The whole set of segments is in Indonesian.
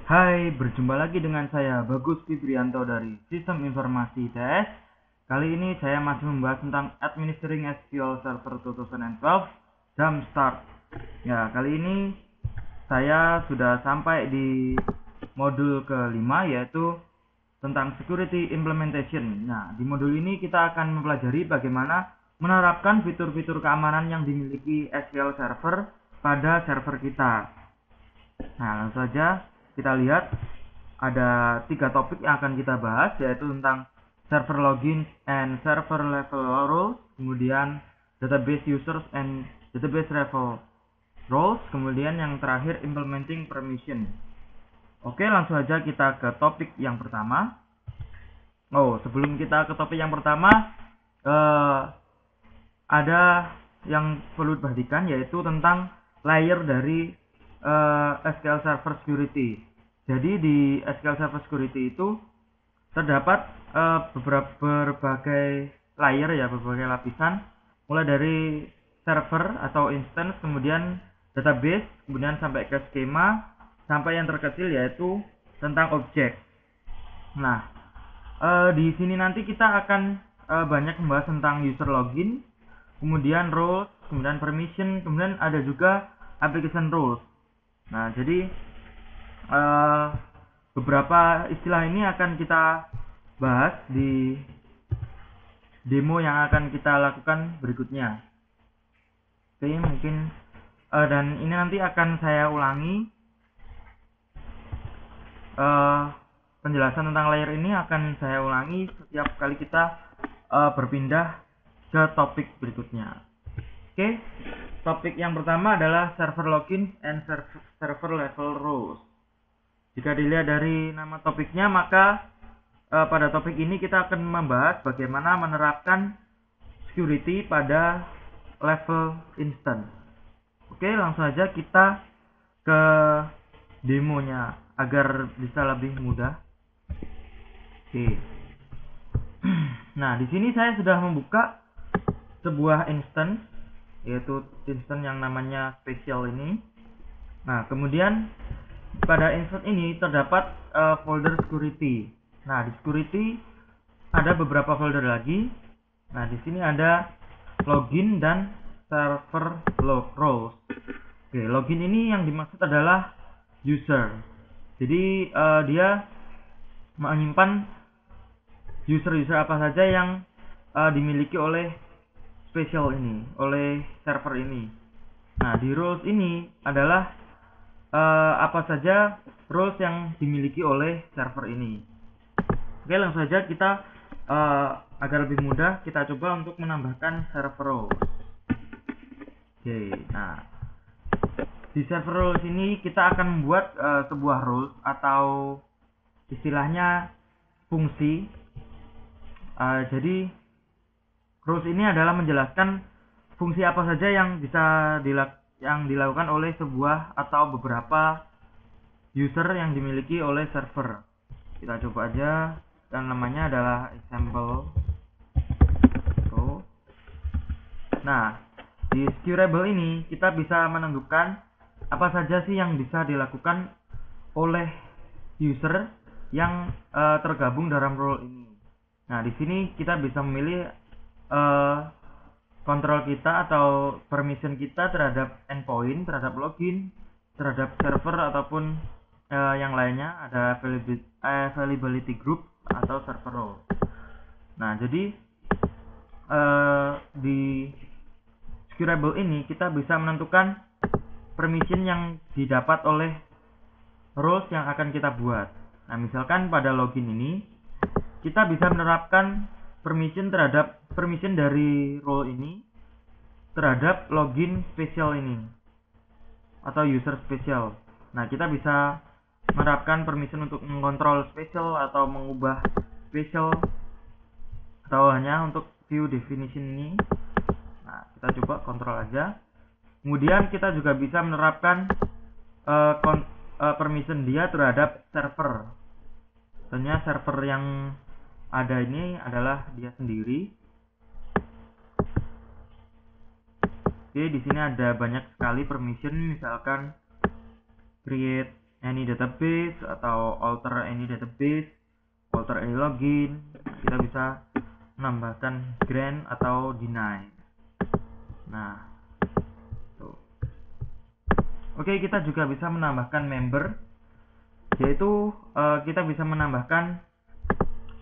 Hai, berjumpa lagi dengan saya Bagus Fibrianto dari Sistem Informasi ITS. Kali ini saya masih membahas tentang Administering SQL Server 2012 Jumpstart. Ya, kali ini saya sudah sampai di modul kelima, yaitu tentang Security Implementation. Nah, di modul ini kita akan mempelajari bagaimana menerapkan fitur-fitur keamanan yang dimiliki SQL Server pada server kita. Nah, langsung saja kita lihat ada 3 topik yang akan kita bahas, yaitu tentang server login and server level roles, kemudian database users and database level roles, kemudian yang terakhir implementing permission. Oke, langsung saja kita ke topik yang pertama. Sebelum kita ke topik yang pertama, ada yang perlu diperhatikan, yaitu tentang layer dari SQL Server Security. Jadi di SQL Server Security itu terdapat berbagai layer, ya, berbagai lapisan, mulai dari server atau instance, kemudian database, kemudian sampai ke skema, sampai yang terkecil yaitu tentang objek. Nah, di sini nanti kita akan banyak membahas tentang user login, kemudian roles, kemudian permission, kemudian ada juga application rules. Nah, jadi beberapa istilah ini akan kita bahas di demo yang akan kita lakukan berikutnya. Oke, mungkin dan ini nanti akan saya ulangi. Penjelasan tentang layer ini akan saya ulangi setiap kali kita berpindah ke topik berikutnya. Oke, topik yang pertama adalah server login and server level roles. Jika dilihat dari nama topiknya, maka pada topik ini kita akan membahas bagaimana menerapkan security pada level instance. Oke, langsung saja kita ke demonya agar bisa lebih mudah. Oke. Nah, di sini saya sudah membuka sebuah instance, yaitu instance yang namanya special ini. Nah, kemudian pada instance ini terdapat folder security. Nah, di security ada beberapa folder lagi. Nah, di sini ada login dan server roles. Oke, login ini yang dimaksud adalah user. Jadi dia menyimpan user-user apa saja yang dimiliki oleh special ini, oleh server ini. Nah, di roles ini adalah apa saja roles yang dimiliki oleh server ini. Oke, langsung saja kita agar lebih mudah kita coba untuk menambahkan server roles. Oke, nah di server roles ini kita akan membuat sebuah roles atau istilahnya fungsi. Jadi roles ini adalah menjelaskan fungsi apa saja yang bisa dilakukan oleh sebuah atau beberapa user yang dimiliki oleh server. Kita coba aja, dan namanya adalah example. Nah, di secureable ini kita bisa menentukan apa saja sih yang bisa dilakukan oleh user yang tergabung dalam role ini. Nah, di sini kita bisa memilih kontrol kita atau permission kita terhadap endpoint, terhadap login, terhadap server ataupun yang lainnya. Ada availability group atau server role. Nah, jadi di secureable ini kita bisa menentukan permission yang didapat oleh roles yang akan kita buat. Nah, misalkan pada login ini kita bisa menerapkan permission dari role ini terhadap login special ini atau user special. Nah, kita bisa menerapkan permission untuk mengontrol special atau mengubah special atau hanya untuk view definition ini. Nah, kita coba kontrol aja. Kemudian kita juga bisa menerapkan permission dia terhadap server. Tentunya server yang ada ini adalah dia sendiri. Oke, di sini ada banyak sekali permission, misalkan create any database atau alter any database, alter any login. Kita bisa menambahkan grant atau deny. Nah, tuh. Oke, kita juga bisa menambahkan member, yaitu kita bisa menambahkan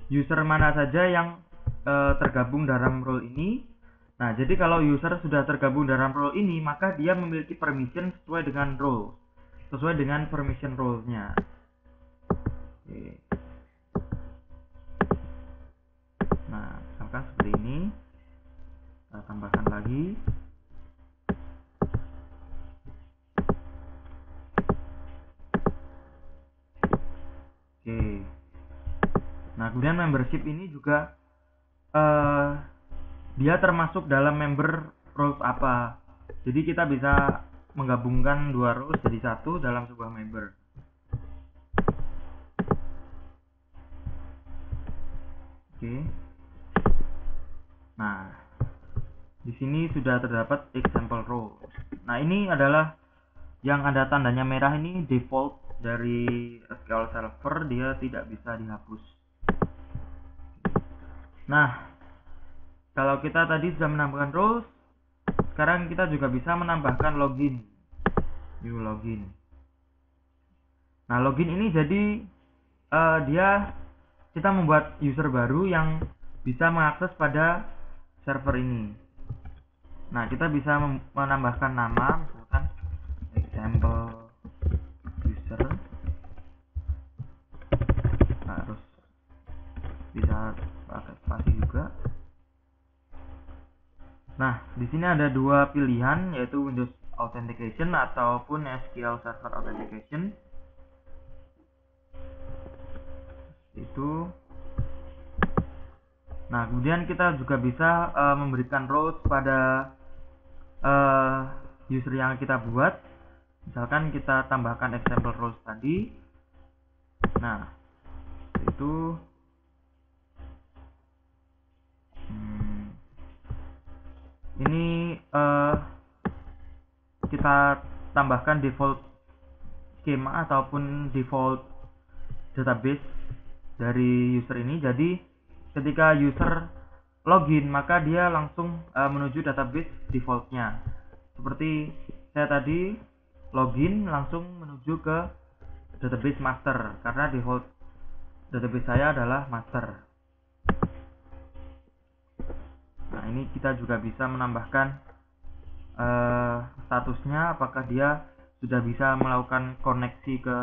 user mana saja yang tergabung dalam role ini. Nah, jadi kalau user sudah tergabung dalam role ini, maka dia memiliki permission sesuai dengan role, sesuai dengan permission role-nya. Oke. Nah, misalkan seperti ini, kita tambahkan lagi. Oke. Nah, kemudian membership ini juga dia termasuk dalam member roles apa. Jadi kita bisa menggabungkan dua roles jadi satu dalam sebuah member. Oke. Nah, di sini sudah terdapat example role. Nah, ini adalah yang ada tandanya merah ini default dari SQL Server, dia tidak bisa dihapus. Nah, kalau kita tadi sudah menambahkan roles, sekarang kita juga bisa menambahkan login. New login. Nah, login ini jadi kita membuat user baru yang bisa mengakses pada server ini. Nah, kita bisa menambahkan nama, misalkan example user. Nah, harus bisa pakai spasi juga. Nah, di sini ada dua pilihan, yaitu Windows Authentication ataupun SQL Server Authentication. Itu. Nah, kemudian kita juga bisa memberikan roles pada user yang kita buat. Misalkan kita tambahkan example roles tadi. Nah, itu ini kita tambahkan default skema ataupun default database dari user ini. Jadi ketika user login, maka dia langsung menuju database defaultnya. Seperti saya tadi login langsung menuju ke database master, karena default database saya adalah master. Nah, ini kita juga bisa menambahkan statusnya, apakah dia sudah bisa melakukan koneksi ke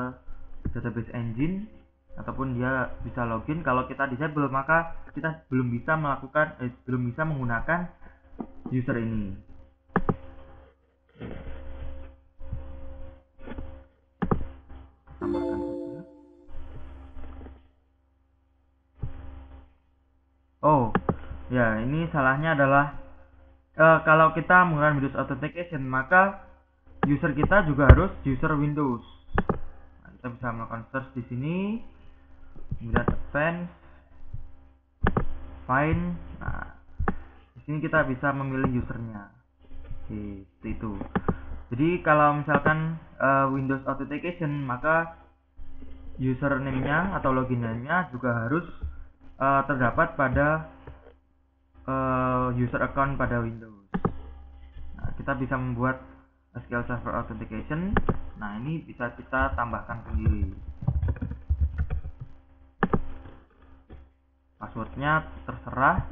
database engine ataupun dia bisa login. Kalau kita disable, maka kita belum bisa menggunakan user ini. Tambahkan saja. Oh, ya, ini salahnya adalah kalau kita menggunakan Windows Authentication, maka user kita juga harus user Windows. Nah, kita bisa melakukan search di sini, kemudian advanced, find. Nah, di sini kita bisa memilih usernya. Oke, seperti itu. Jadi kalau misalkan Windows Authentication, maka username-nya atau login name-nya juga harus terdapat pada user account pada Windows. Nah, kita bisa membuat SQL Server Authentication. Nah, ini bisa kita tambahkan sendiri. Passwordnya terserah,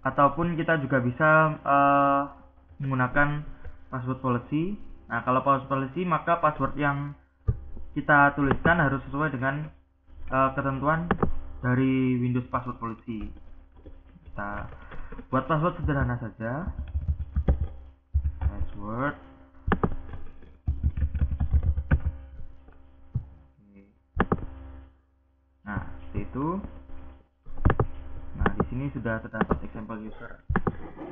ataupun kita juga bisa menggunakan password policy. Nah, kalau password policy, maka password yang kita tuliskan harus sesuai dengan ketentuan dari Windows Password Policy. Kita buat password sederhana saja. Password. Nah, seperti itu. Nah, di sini sudah terdapat example user.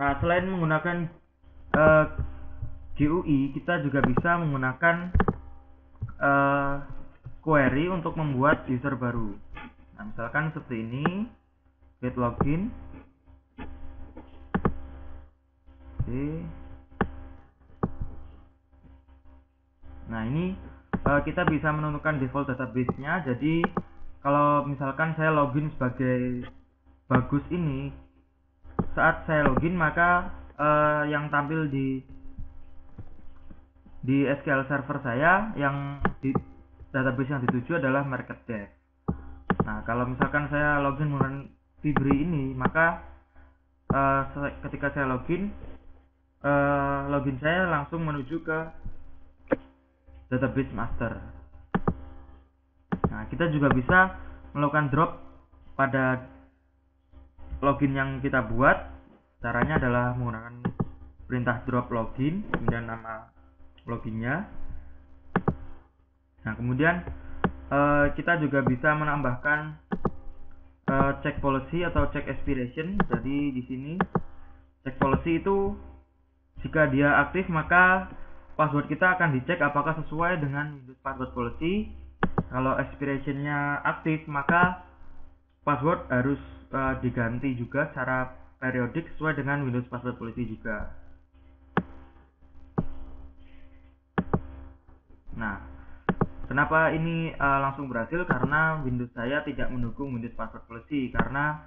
Nah, selain menggunakan GUI, kita juga bisa menggunakan query untuk membuat user baru. Nah, misalkan seperti ini, get login. Oke. Nah, ini kita bisa menentukan default database-nya. Jadi kalau misalkan saya login sebagai Bagus ini, saat saya login maka yang tampil di SQL Server saya yang di database yang dituju adalah MarketDev. Nah, kalau misalkan saya login menggunakan Fibri ini, maka ketika saya login saya langsung menuju ke database master. Nah, kita juga bisa melakukan drop pada login yang kita buat. Caranya adalah menggunakan perintah drop login, kemudian nama loginnya. Nah, kemudian kita juga bisa menambahkan check policy atau check expiration. Jadi di sini check policy itu jika dia aktif maka password kita akan dicek apakah sesuai dengan Windows password policy. Kalau expiration-nya aktif maka password harus diganti juga secara periodik sesuai dengan Windows password policy juga. Nah, kenapa ini langsung berhasil? Karena Windows saya tidak mendukung Windows password policy, karena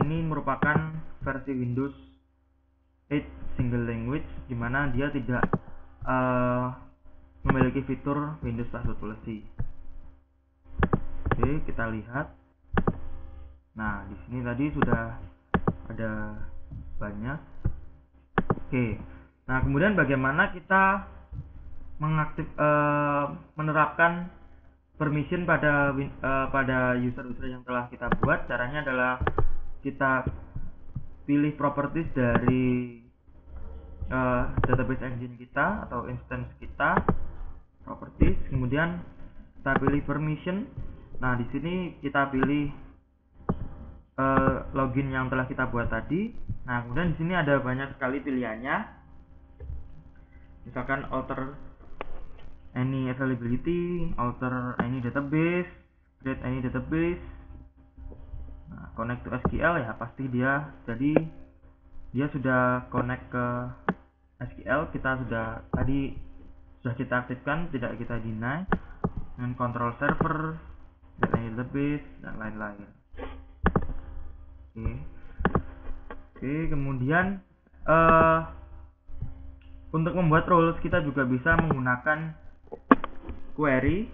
ini merupakan versi Windows 8 single language, dimana dia tidak memiliki fitur Windows password policy. Oke, kita lihat. Nah, di sini tadi sudah ada banyak. Oke. Nah, kemudian bagaimana kita menerapkan permission pada user-user yang telah kita buat? Caranya adalah kita pilih properties dari database engine kita atau instance kita, properties, kemudian kita pilih permission. Nah, di sini kita pilih login yang telah kita buat tadi. Nah, kemudian di sini ada banyak sekali pilihannya. Misalkan alter any availability, alter any database, create any database. Nah, connect to SQL ya pasti dia. Jadi dia sudah connect ke SQL. Sudah kita aktifkan, tidak kita deny. Dengan control server, create any database dan lain-lain. Oke, kemudian untuk membuat roles kita juga bisa menggunakan query,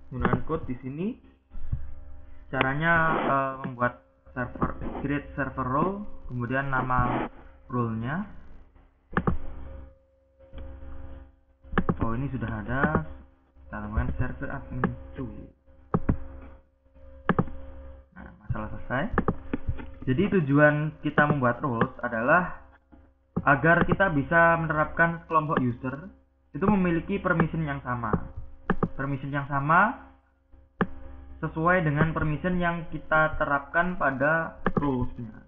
menggunakan code di sini. Caranya membuat create server role, kemudian nama role-nya. Oh, ini sudah ada. Kita tambahkan server admin 2. Nah, masalah selesai. Jadi tujuan kita membuat roles adalah agar kita bisa menerapkan kelompok user itu memiliki permission yang sama. Permission yang sama sesuai dengan permission yang kita terapkan pada roles-nya.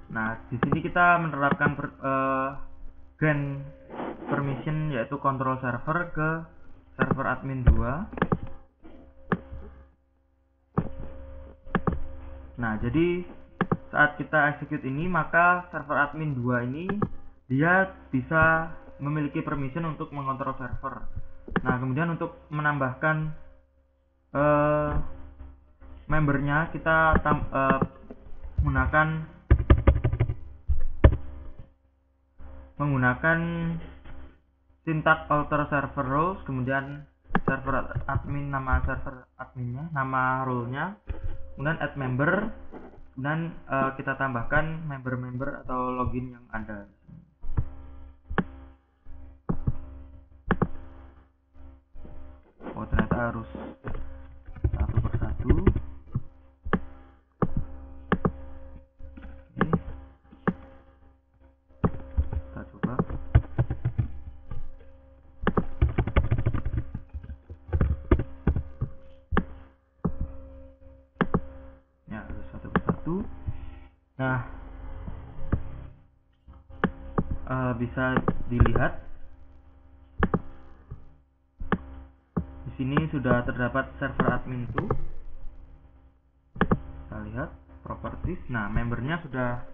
Nah, di sini kita menerapkan grant permission yaitu control server ke server admin 2. Nah, jadi saat kita execute ini maka server admin 2 ini dia bisa memiliki permission untuk mengontrol server. Nah, kemudian untuk menambahkan membernya kita menggunakan syntax alter server roles, kemudian server admin, nama server adminnya, nama role-nya, kemudian add member, dan kita tambahkan member-member atau login yang ada. Oh, ternyata harus satu persatu. Oke. Kita coba. Ya, harus satu persatu. Nah, bisa dilihat di sini sudah terdapat server admin 2. Kita lihat properties. Nah, membernya sudah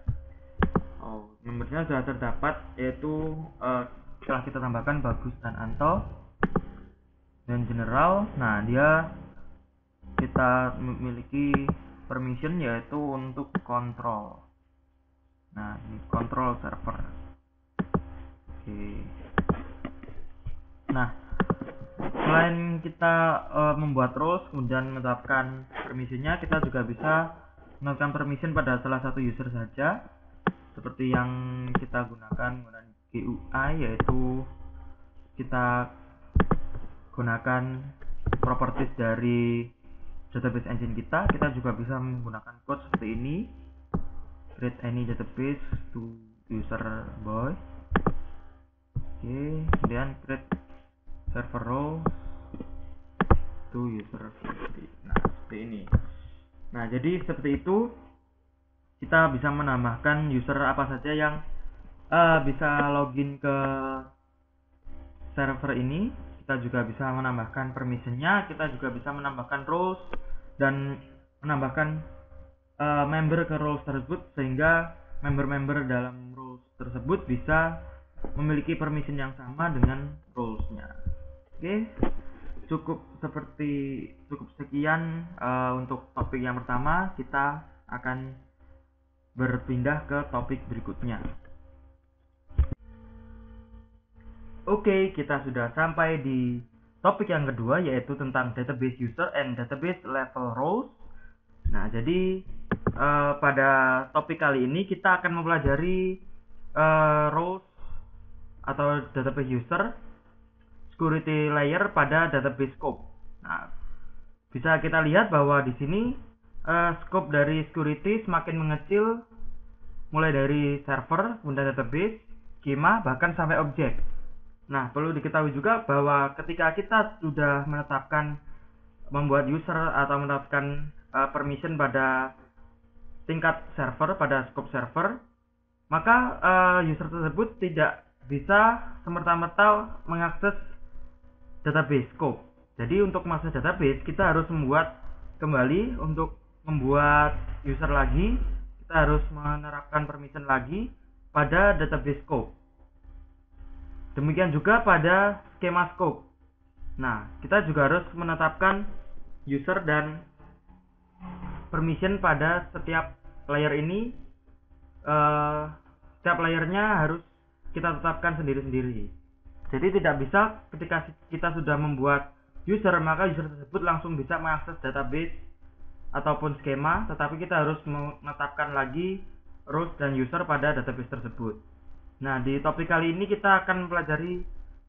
terdapat, yaitu setelah kita tambahkan Bagus dan Anto. Dan general, nah dia kita memiliki permission yaitu untuk kontrol. Nah, ini kontrol server. Oke. Nah, selain kita membuat roles kemudian menetapkan permissionnya, kita juga bisa menetapkan permission pada salah satu user saja, seperti yang kita gunakan menggunakan GUI, yaitu kita gunakan properties dari database engine kita. Kita juga bisa menggunakan code seperti ini, create any database to user boy. Oke, kemudian create server role to user. Nah, seperti ini. Nah, jadi seperti itu kita bisa menambahkan user apa saja yang bisa login ke server ini. Kita juga bisa menambahkan permissionnya, kita juga bisa menambahkan roles dan menambahkan member ke roles tersebut, sehingga member-member dalam roles tersebut bisa memiliki permission yang sama dengan rolesnya. Oke, cukup sekian untuk topik yang pertama. Kita akan berpindah ke topik berikutnya. Oke, kita sudah sampai di topik yang kedua, yaitu tentang database user and database level roles. Nah, jadi pada topik kali ini kita akan mempelajari roles atau database user, security layer pada database scope. Nah, bisa kita lihat bahwa di sini scope dari security semakin mengecil, mulai dari server, kemudian database, skema, bahkan sampai objek. Nah, perlu diketahui juga bahwa ketika kita sudah membuat user atau menetapkan permission pada tingkat server, pada scope server, maka user tersebut tidak bisa semerta-merta mengakses database scope. Jadi untuk mengakses database, kita harus membuat kembali, untuk membuat user lagi, kita harus menerapkan permission lagi pada database scope. Demikian juga pada skema scope. Nah, kita juga harus menetapkan user dan permission pada setiap layer ini. Setiap layernya harus kita tetapkan sendiri-sendiri. Jadi tidak bisa ketika kita sudah membuat user, maka user tersebut langsung bisa mengakses database ataupun skema, tetapi kita harus menetapkan lagi roles dan user pada database tersebut. Nah, di topik kali ini kita akan mempelajari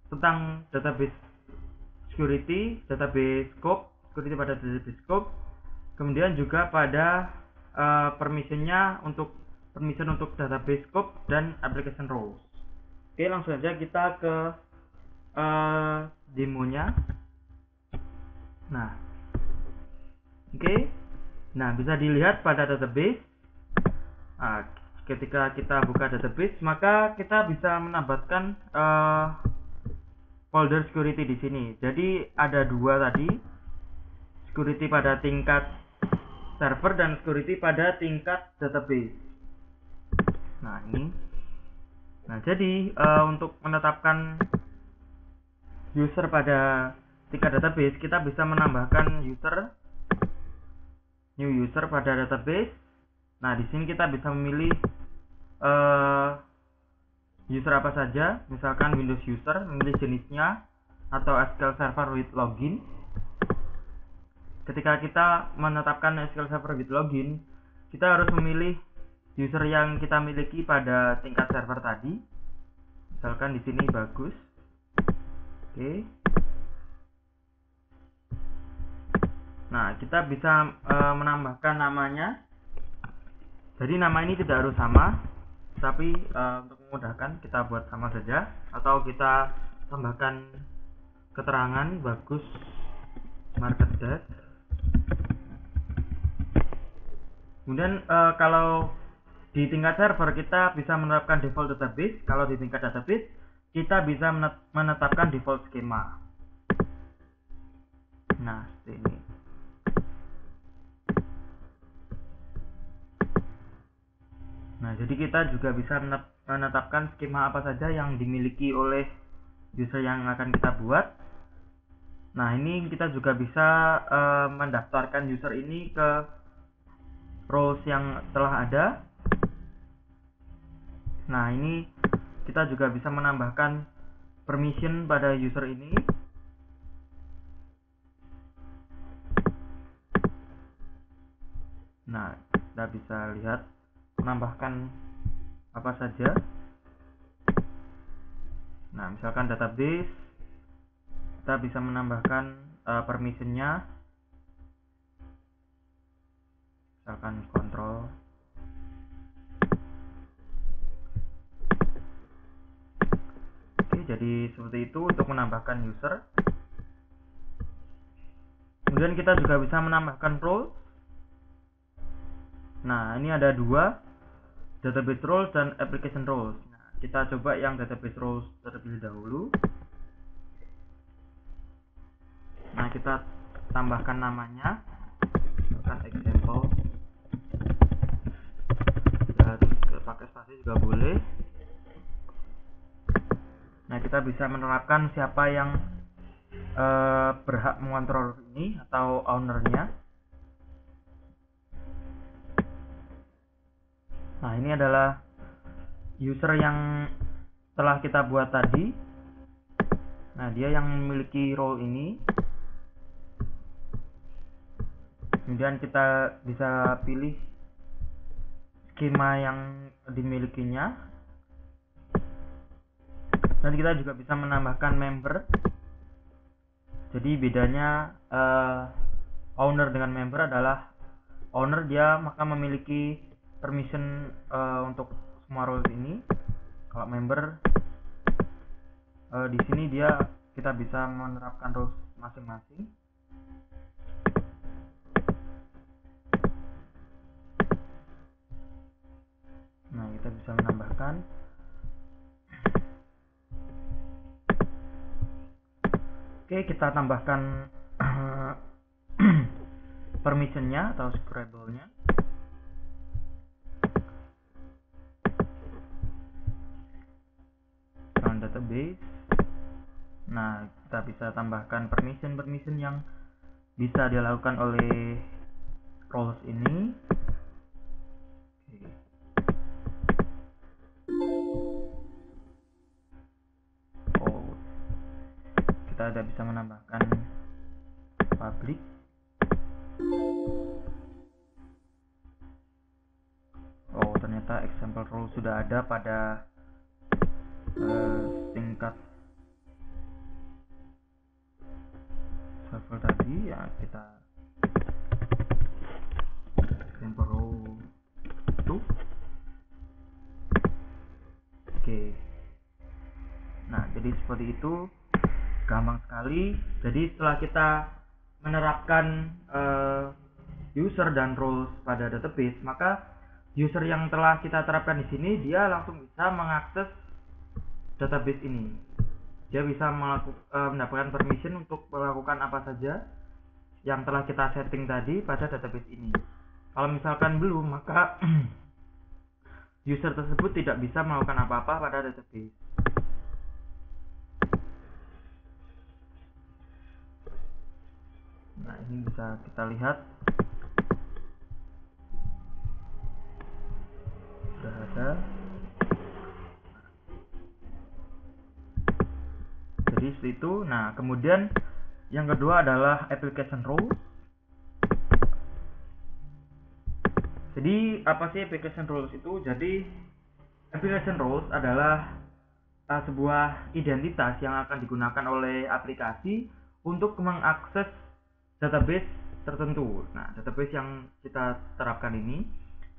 tentang database security, database scope, security pada database scope, kemudian juga pada permission untuk database scope dan application roles. Oke, langsung saja kita ke demonya. Nah, oke. Nah, bisa dilihat pada database. Ketika kita buka database, maka kita bisa menambahkan folder security di sini. Jadi ada dua tadi, security pada tingkat server dan security pada tingkat database. Nah, ini. Nah, jadi untuk menetapkan user pada tingkat database, kita bisa menambahkan new user pada database. Nah, di sini kita bisa memilih user apa saja, misalkan Windows user, memilih jenisnya, atau SQL Server with login. Ketika kita menetapkan SQL Server with login, kita harus memilih user yang kita miliki pada tingkat server tadi. Misalkan di sini bagus. Oke. Nah, kita bisa menambahkan namanya. Jadi nama ini tidak harus sama, tapi untuk memudahkan kita buat sama saja, atau kita tambahkan keterangan bagus market that. Kemudian kalau di tingkat server kita bisa menerapkan default database, kalau di tingkat database kita bisa menetapkan default skema. Nah, seperti ini. Nah, jadi kita juga bisa menetapkan skema apa saja yang dimiliki oleh user yang akan kita buat. Nah, ini kita juga bisa mendaftarkan user ini ke roles yang telah ada. Nah, ini kita juga bisa menambahkan permission pada user ini. Nah, kita bisa lihat menambahkan apa saja. Nah, misalkan database, kita bisa menambahkan permissionnya, misalkan kontrol. Oke, jadi seperti itu untuk menambahkan user. Kemudian kita juga bisa menambahkan role. Nah, ini ada dua, database roles dan application roles. Nah, kita coba yang database roles terlebih dahulu. Nah, kita tambahkan namanya, misalkan example. Harus pakai spasi juga boleh. Nah, kita bisa menerapkan siapa yang berhak mengontrol ini atau ownernya. Nah, ini adalah user yang telah kita buat tadi. Nah, dia yang memiliki role ini. Kemudian kita bisa pilih skema yang dimilikinya. Nanti kita juga bisa menambahkan member. Jadi bedanya owner dengan member adalah owner dia maka memiliki permission untuk semua roles ini. Kalau member di sini kita bisa menerapkan roles masing-masing. Nah, kita bisa menambahkan. Oke, kita tambahkan permissionnya atau scribble-nya. Database. Nah, kita bisa tambahkan permission yang bisa dilakukan oleh roles ini. Kita ada bisa menambahkan public. Oh, ternyata example role sudah ada pada tingkat server tadi ya. Kita example role itu. Oke. Nah, jadi seperti itu, gampang sekali. Jadi setelah kita menerapkan user dan roles pada database, maka user yang telah kita terapkan di sini dia langsung bisa mengakses database ini. Dia bisa mendapatkan permission untuk melakukan apa saja yang telah kita setting tadi pada database ini. Kalau misalkan belum, maka user tersebut tidak bisa melakukan apa-apa pada database. Nah, ini bisa kita lihat sudah ada. Jadi seperti itu. Nah, kemudian yang kedua adalah application role. Jadi apa sih application roles itu? Jadi application roles adalah sebuah identitas yang akan digunakan oleh aplikasi untuk mengakses database tertentu. Nah, database yang kita terapkan ini,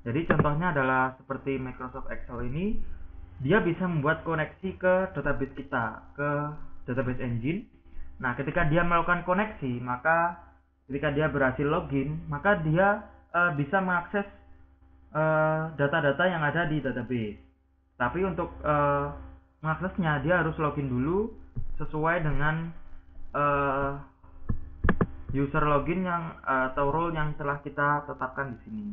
jadi contohnya adalah seperti Microsoft Excel ini, dia bisa membuat koneksi ke database kita, ke database engine. Nah, ketika dia melakukan koneksi, maka ketika dia berhasil login, maka dia bisa mengakses data-data yang ada di database. Tapi untuk mengaksesnya dia harus login dulu sesuai dengan user login yang atau role yang telah kita tetapkan di sini.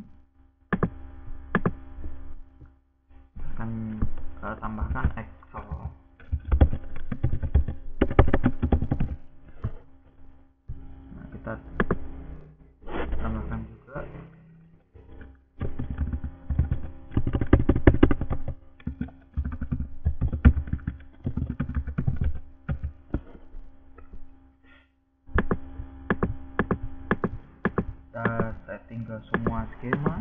Akan tambahkan Excel. kita tambahkan juga. Kita setting ke semua skema.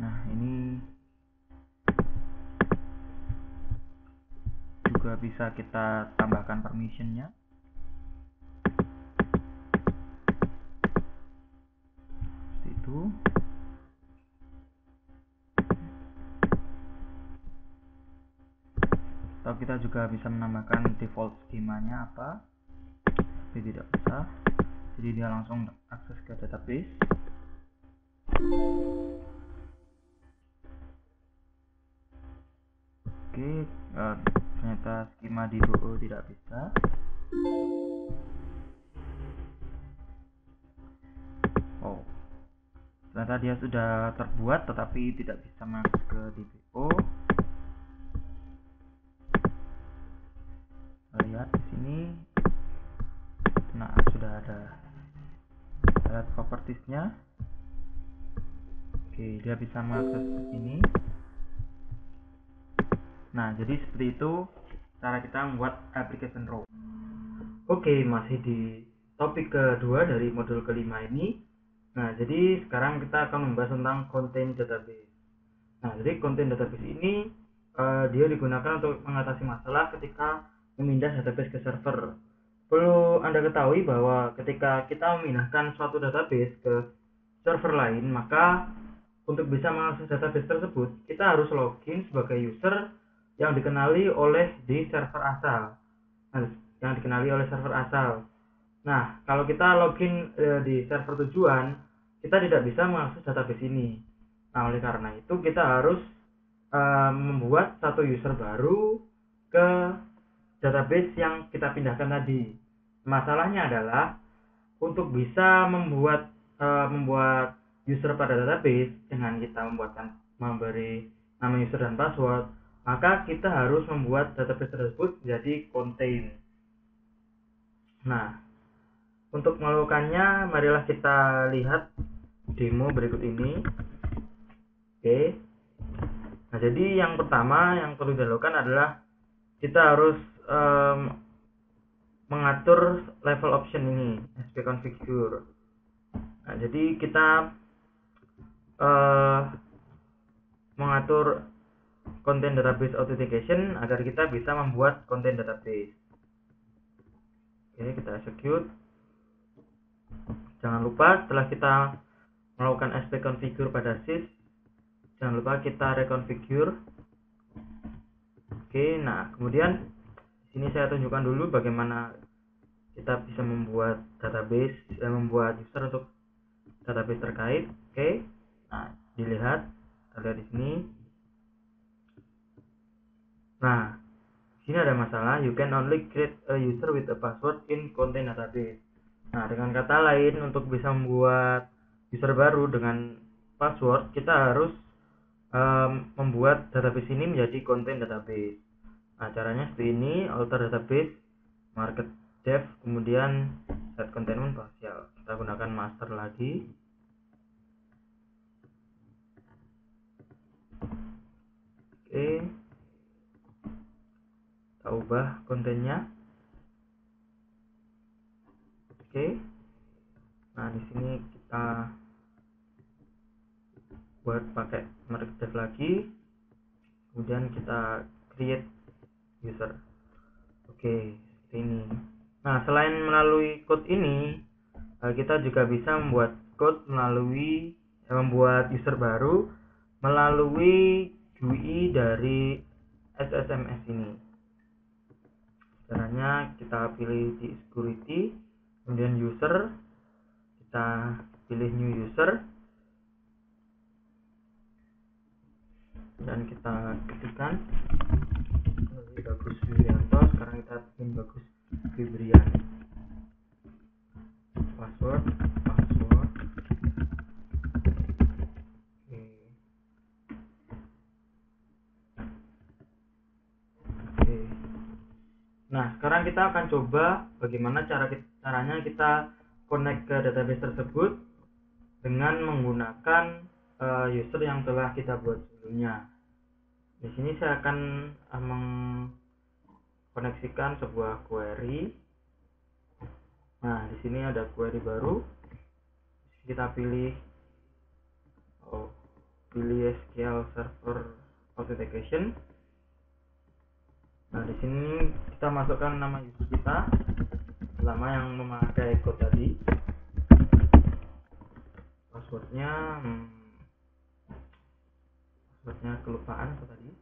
Nah, ini juga bisa kita tambahkan permissionnya. Seperti itu. Atau kita juga bisa menambahkan default skemanya apa, tapi tidak bisa, jadi dia langsung akses ke database. Oke, ternyata skema di BO tidak bisa. Oh, ternyata dia sudah terbuat tetapi tidak bisa masuk ke DBO. Lihat di sini. Nah, sudah ada lihat propertiesnya. Oke, dia bisa mengakses ini. Nah, jadi seperti itu cara kita membuat application row. Oke, masih di topik kedua dari modul kelima ini. Nah, jadi sekarang kita akan membahas tentang content database. Nah, jadi content database ini dia digunakan untuk mengatasi masalah ketika memindah database ke server. Perlu Anda ketahui bahwa ketika kita memindahkan suatu database ke server lain, maka untuk bisa mengakses database tersebut, kita harus login sebagai user yang dikenali oleh di server asal. Nah, kalau kita login di server tujuan, kita tidak bisa mengakses database ini. Nah, oleh karena itu kita harus membuat satu user baru ke database yang kita pindahkan tadi. Masalahnya adalah untuk bisa membuat user pada database dengan kita memberi nama user dan password, maka kita harus membuat database tersebut menjadi contain. Nah, untuk melakukannya, marilah kita lihat demo berikut ini. Oke. Nah, jadi yang pertama yang perlu dilakukan adalah kita harus mengatur level option ini, spconfigure. Nah, jadi kita mengatur content database authentication agar kita bisa membuat content database. Oke, kita execute. Jangan lupa setelah kita melakukan spconfigure pada sys, jangan lupa kita reconfigure. Oke, nah kemudian di sini saya tunjukkan dulu bagaimana kita bisa membuat database dan membuat user untuk database terkait. Oke, nah dilihat, kita lihat di sini. Nah, di sini ada masalah, you can only create a user with a password in content database. Nah, dengan kata lain, untuk bisa membuat user baru dengan password, kita harus membuat database ini menjadi content database. Nah, caranya seperti ini, alter database, market dev, kemudian set containment partial. Kita gunakan master lagi. Oke, kita ubah kontennya. Oke, nah di sini kita buat pakai market dev lagi, kemudian kita create user. Oke, seperti ini. Nah, selain melalui code ini, kita juga bisa membuat code melalui membuat user baru melalui GUI dari SSMS ini. Caranya kita pilih di security, kemudian user, kita pilih new user, dan kita ketikkan Bagus Yulianto. Sekarang kita bikin Bagus Fibrian. Password Nah, sekarang kita akan coba bagaimana caranya kita connect ke database tersebut dengan menggunakan user yang telah kita buat sebelumnya. Di sini saya akan mengkoneksikan sebuah query. Nah, di sini ada query baru. Kita pilih SQL Server Authentication. Nah, di sini kita masukkan nama user kita, nama yang memakai code tadi. Passwordnya kelupaan tadi.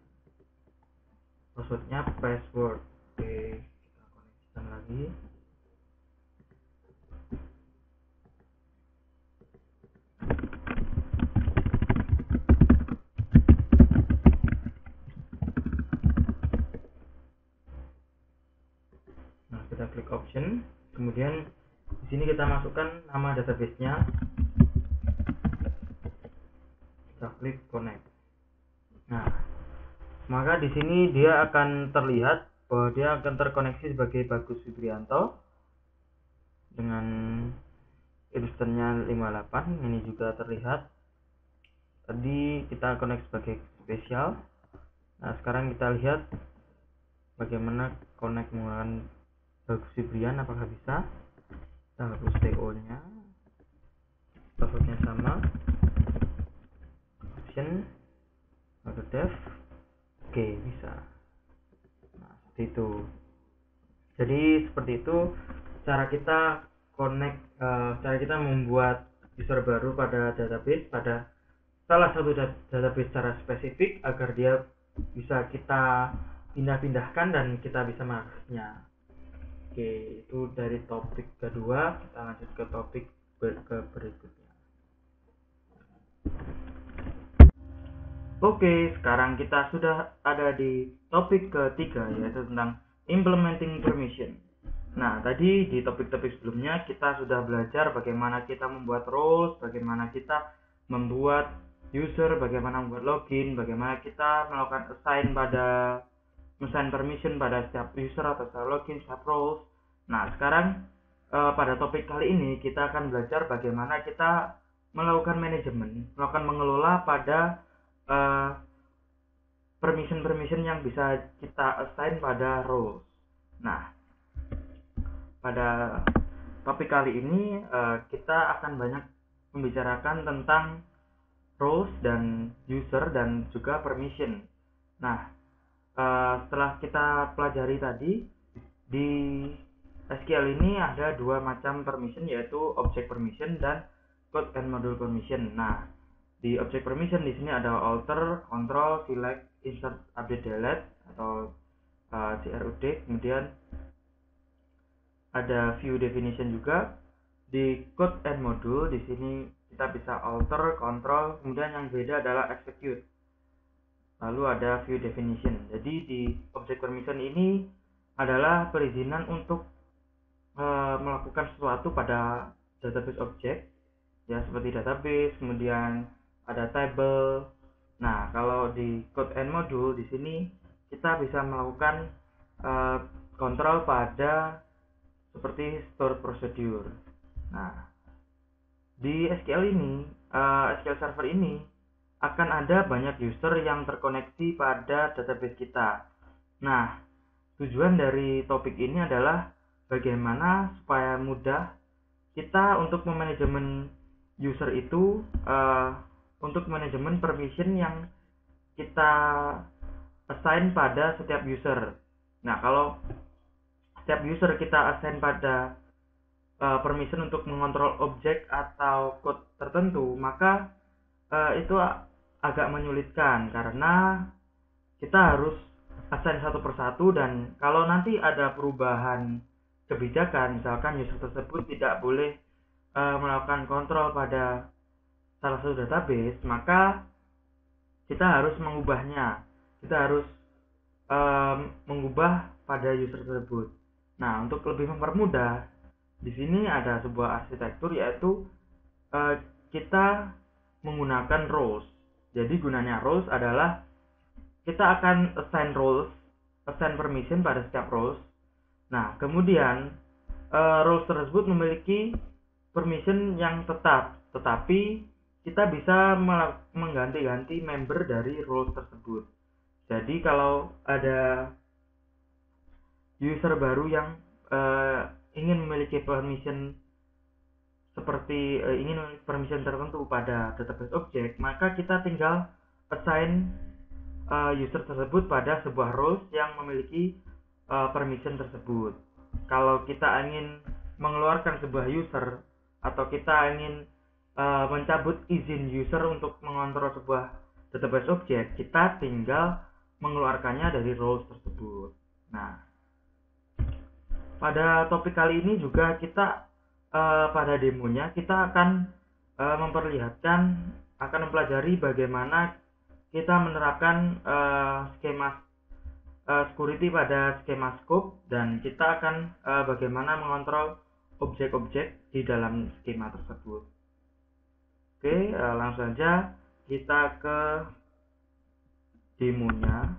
Passwordnya password. Oke, kita koneksikan lagi. Nah, kita klik option, kemudian di sini kita masukkan nama database-nya. Kita klik connect. Nah, maka di sini dia akan terlihat bahwa dia akan terkoneksi sebagai Bagus Fibrianto dengan instannya 58. Ini juga terlihat. Tadi kita connect sebagai spesial. Nah, sekarang kita lihat bagaimana connect menggunakan Bagus Fibrian, apakah bisa. Kita hapus TO-nya, passwordnya sama, option, lalu dev. Oke, bisa. Nah, seperti itu. Jadi seperti itu cara kita connect, cara kita membuat user baru pada database, pada salah satu database secara spesifik agar dia bisa kita pindah-pindahkan dan kita bisa mengaksesnya. Oke, itu dari topik kedua. Kita lanjut ke topik berikutnya. Oke, sekarang kita sudah ada di topik ketiga, yaitu tentang implementing permission. Nah, tadi di topik-topik sebelumnya kita sudah belajar bagaimana kita membuat roles, bagaimana kita membuat user, bagaimana membuat login, bagaimana kita melakukan assign permission pada setiap user atau setiap login, setiap roles. Nah, sekarang pada topik kali ini kita akan belajar bagaimana kita melakukan manajemen, melakukan mengelola pada permission yang bisa kita assign pada roles. Nah, pada topik kali ini kita akan banyak membicarakan tentang roles dan user dan juga permission. Nah, setelah kita pelajari tadi, di SQL ini ada dua macam permission, yaitu object permission dan code and module permission. Nah, di object permission di sini ada alter, control, select, insert, update, delete atau CRUD. Kemudian ada view definition juga. Di code and module di sini kita bisa alter, control, kemudian yang beda adalah execute. Lalu ada view definition. Jadi di object permission ini adalah perizinan untuk melakukan sesuatu pada database object, ya, seperti database, kemudian ada table. Nah, kalau di code and module di sini kita bisa melakukan kontrol pada seperti store procedure. Nah, di SQL ini, SQL Server ini akan ada banyak user yang terkoneksi pada database kita. Nah, tujuan dari topik ini adalah bagaimana supaya mudah kita untuk memanajemen user itu, untuk manajemen permission yang kita assign pada setiap user. Nah, kalau setiap user kita assign pada permission untuk mengontrol objek atau code tertentu, maka itu agak menyulitkan karena kita harus assign satu persatu, dan kalau nanti ada perubahan kebijakan, misalkan user tersebut tidak boleh melakukan kontrol pada salah satu database, maka kita harus mengubahnya. Kita harus mengubah pada user tersebut. Nah, untuk lebih mempermudah, di sini ada sebuah arsitektur, yaitu kita menggunakan roles. Jadi gunanya roles adalah kita akan assign roles, assign permission pada setiap roles. Nah, kemudian roles tersebut memiliki permission yang tetap, tetapi kita bisa mengganti-ganti member dari roles tersebut. Jadi kalau ada user baru yang ingin memiliki permission seperti ingin memiliki permission tertentu pada database object, maka kita tinggal assign user tersebut pada sebuah roles yang memiliki permission tersebut. Kalau kita ingin mengeluarkan sebuah user atau kita ingin mencabut izin user untuk mengontrol sebuah database object, kita tinggal mengeluarkannya dari roles tersebut. Nah, pada topik kali ini juga kita pada demonya kita akan mempelajari bagaimana kita menerapkan skema security pada skema scope, dan kita akan bagaimana mengontrol objek-objek di dalam skema tersebut. Oke, langsung saja kita ke demonya.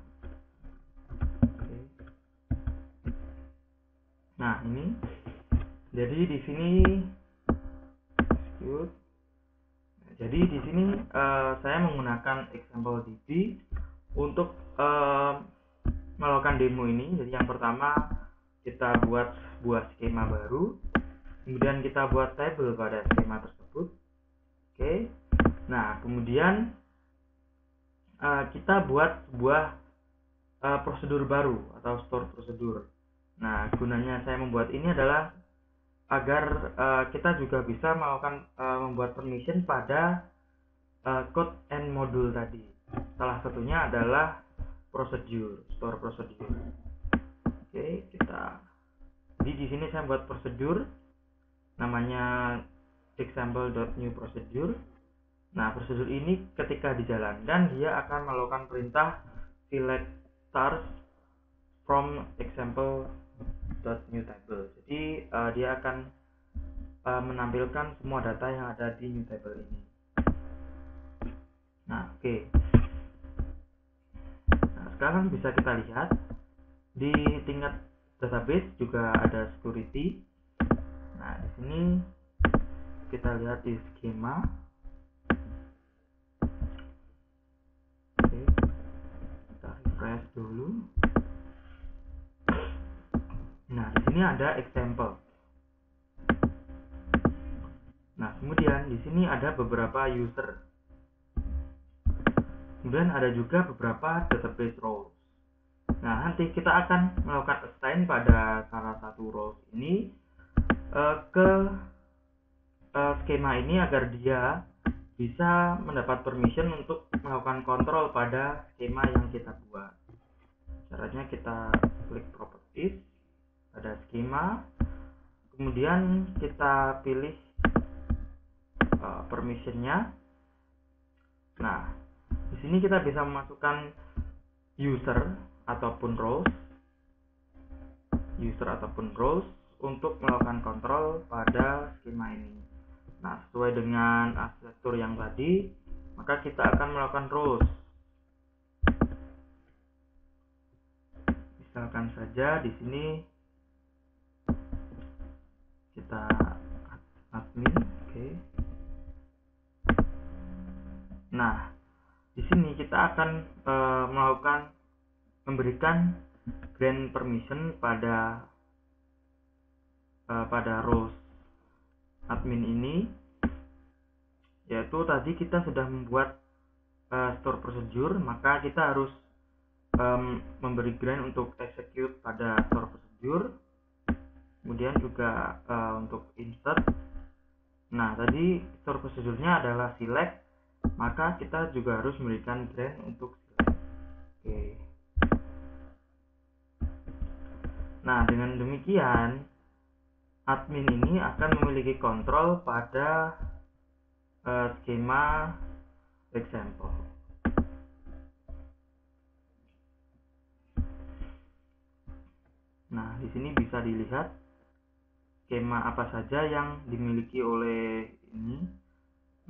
Nah, ini jadi di sini jadi di sini saya menggunakan example DB untuk melakukan demo ini. Jadi yang pertama kita buat sebuah skema baru, kemudian kita buat table pada skema tersebut. Oke. Nah, kemudian kita buat sebuah prosedur baru atau store prosedur. Nah, gunanya saya membuat ini adalah agar kita juga bisa melakukan membuat permission pada code and module tadi. Salah satunya adalah prosedur, store prosedur. Oke, jadi di sini saya buat prosedur namanya example.new procedure. Nah, prosedur ini ketika dijalankan dia akan melakukan perintah select stars from example.new table. Jadi dia akan menampilkan semua data yang ada di new table ini. Nah, oke. Nah, sekarang bisa kita lihat di tingkat database juga ada security. Nah, di sini kita lihat di skema. Oke, kita refresh dulu. Nah, di sini ada example. Nah, kemudian di sini ada beberapa user. Kemudian ada juga beberapa database roles. Nah, nanti kita akan melakukan assign pada salah satu roles ini ke skema ini agar dia bisa mendapat permission untuk melakukan kontrol pada skema yang kita buat. Caranya kita klik properties pada skema, kemudian kita pilih permissionnya. Nah, di sini kita bisa memasukkan user ataupun roles untuk melakukan kontrol pada skema ini. Nah, sesuai dengan arsitektur yang tadi, maka kita akan melakukan roles. Misalkan saja di sini kita admin, oke. Nah, di sini kita akan memberikan grant permission pada roles admin ini, yaitu tadi kita sudah membuat store procedure, maka kita harus memberi grant untuk execute pada store procedure, kemudian juga untuk insert. Nah, tadi store procedure-nya adalah select, maka kita juga harus memberikan grant untuk select. Oke. Nah, dengan demikian admin ini akan memiliki kontrol pada skema example. Nah, di sini bisa dilihat skema apa saja yang dimiliki oleh ini.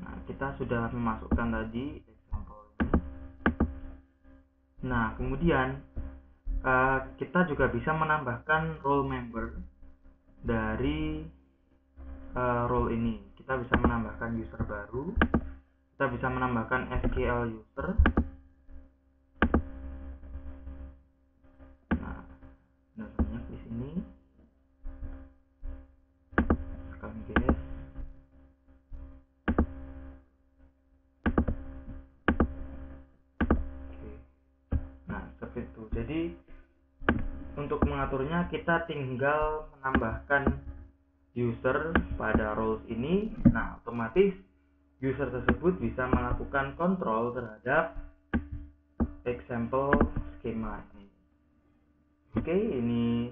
Nah, kita sudah memasukkan tadi example ini. Nah, kemudian kita juga bisa menambahkan role member dari role ini. Kita bisa menambahkan user baru, kita bisa menambahkan SQL user. Nah, banyak di sini. Guys. Oke. Nah, seperti itu. Jadi untuk mengaturnya kita tinggal menambahkan user pada roles ini. Nah, otomatis user tersebut bisa melakukan kontrol terhadap example skema ini. Oke, ini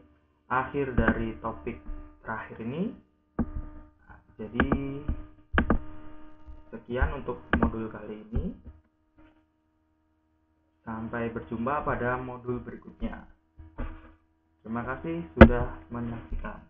akhir dari topik terakhir ini. Nah, jadi sekian untuk modul kali ini. Sampai berjumpa pada modul berikutnya. Terima kasih sudah menyaksikan.